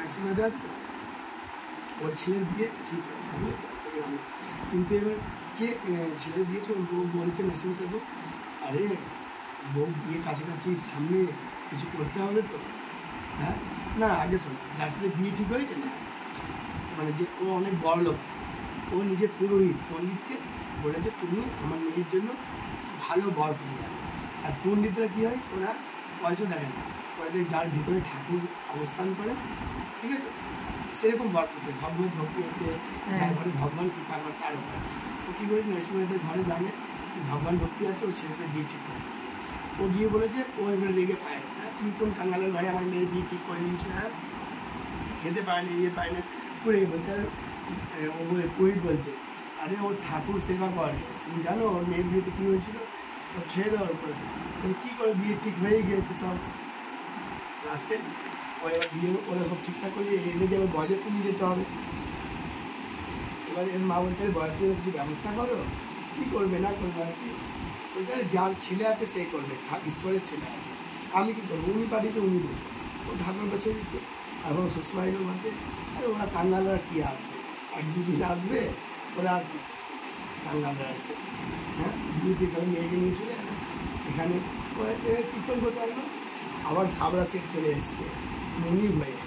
নরসিংহাতে আছে তো, ওর ছেলের বিয়ে ঠিক হয়েছে, বুঝলে তো গ্রামে। কিন্তু এবার কে ছেলের দিয়েছে, ওর বউ বলছে নরসিংহাতে বউ, আরে বউ বিয়ে কাছাকাছি সামনে কিছু করতে হবে তো। হ্যাঁ, না আগে শোনো, যার সাথে বিয়ে ঠিক হয়েছে না, মানে যে ও অনেক বড় লোক, ও নিজের পুরোহিত পণ্ডিতকে বলেছে তুমি আমার মেয়ের জন্য ভালো বর খুঁজে আছে। আর পণ্ডিতরা কী হয়, ওরা পয়সা দেখে না, ওদের যার ভিতরে ঠাকুর অবস্থান করে, ঠিক আছে, সেরকম বর খুঁজতে, ভগবত ভক্তি আছে, যার ঘরে ভগবান কৃপা করে তার উপরে। ও কী করে নরসিংহদের ঘরে জানে ভগবান ভক্তি আছে, ও ছেলে সাথে বিয়ে ঠিক করে দিয়েছে। ও গিয়ে বলেছে, ও এবার রেগে পায়, হ্যাঁ তুমি কোন কাঙ্গালের ঘরে আমার মেয়ে বিয়ে ঠিক করে দিয়েছো, হ্যাঁ খেতে পায় না, ইয়ে পায় না, করে বলছে। ও পুরোহিত বলছে, আরে ওর ঠাকুর সেবা করে, তুমি জানো ওর মেয়ের বিয়েতে কী হয়েছিল, সব ছেড়ে দেওয়ার পরে কী করে বিয়ে ঠিক হয়ে গিয়েছে সব। লাস্টে ও এবার বিয়ে ওরা সব ঠিকঠাক করে এদিকে এবার বরযাত্রী নিয়ে যেতে হবে। এবার এর মা বলছে, বরযাত্রীর কিছু ব্যবস্থা করো, কী করবে না করবে আর কি। বলছে, আরে যার ছেলে আছে সে করবে, ঈশ্বরের ছেলে আছে, আমি কী করবো, উনি পাঠিয়েছে উনি বলবে, ও ঠাকুর বাছিয়ে দিচ্ছে। আর ওর শ্বশুরবাড়ির বলছে, আরে ওরা কাঙ্গালরা কী আসবে, এক দুদিন আসবে, ওরা আর কি কাঙ্গালরা আসে। হ্যাঁ, বিয়ে ঠিক করে মেয়েকে নিয়ে চলে গেল, এখানে কীর্তন করতে আসলো। আবার সাবরা শেখ চলে এসছে মনির হয়ে,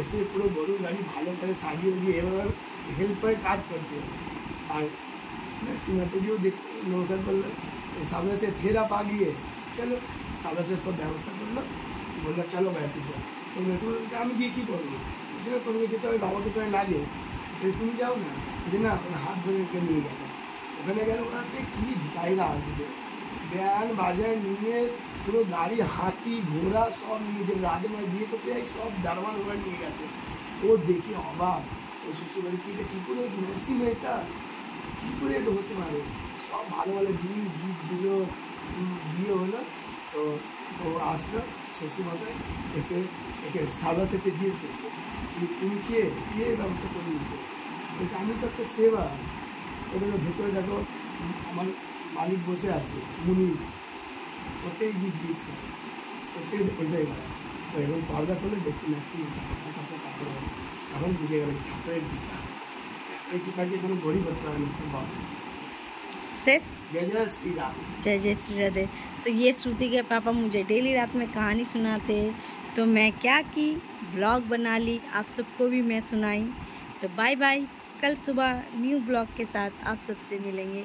এসে পুরো গরু গাড়ি ভালো করে সাজিয়ে দিয়ে এবার হেল্প করে কাজ করছে। আর নরসিংহাতে গিয়েও নমস্কার করলো, সাবরা শেখ ফের আপ গিয়ে চলো, সাবরা শেখ সব ব্যবস্থা করলো, বললো চলো গায়ত্রীতে। তো নরসিংহ বলছে, আমি গিয়ে কী করবো, বলছে না তোমাকে যেতে হবে, বাবাকে প্রায় লাগে, তুমি যাও না, বলছে না, ওর হাত ধরে ওকে নিয়ে গেল। ওখানে গেল, ওনাকে কী ভিকারিরা আসবে, ব্যান্ড বাজায় নিয়ে পুরো গাড়ি, হাতি ঘোড়া সব নিয়েছে, রাজমায় বিয়ে করতে যাই সব দারোয়ান ওরা নিয়ে গেছে। ও দেখে অবাক, ও শ্বশুরবাড়ি কী করে নরসিংহ মেয়েটা কী করে এটা হতে পারে, সব ভালো ভালো জিনিস গিফট দিল, বিয়ে হলো। তো ও আসলো শ্বশুরমশাই, এসে একে সাদা সেটে জিজ্ঞেস করছে, তুমি কে ব্যবস্থা করে দিয়েছে। বলছে, আমি তো একটা সেবা। ওদের ভেতরে দেখো আমার মালিক বসে আছে মুনি, ওতেই গিয়ে জিজ্ঞেস করে, ওতেই বোঝাই করা। তো এরকম পর্দা করলে দেখছি নার্সিং কাপড়, তখন বুঝে গেল ঠাকুরের কৃপা, ঠাকুরের কৃপাকে কোনো গরিব হতে পারে না। शेष जय जय श्री राम, जय जय श्री राधे। तो ये श्रुति के पापा मुझे डेली रात में कहानी सुनाते, तो मैं क्या की ब्लॉग बना ली, आप सबको भी मैं सुनाई। तो बाय बाय, कल सुबह न्यू ब्लॉग के साथ आप सबसे मिलेंगे।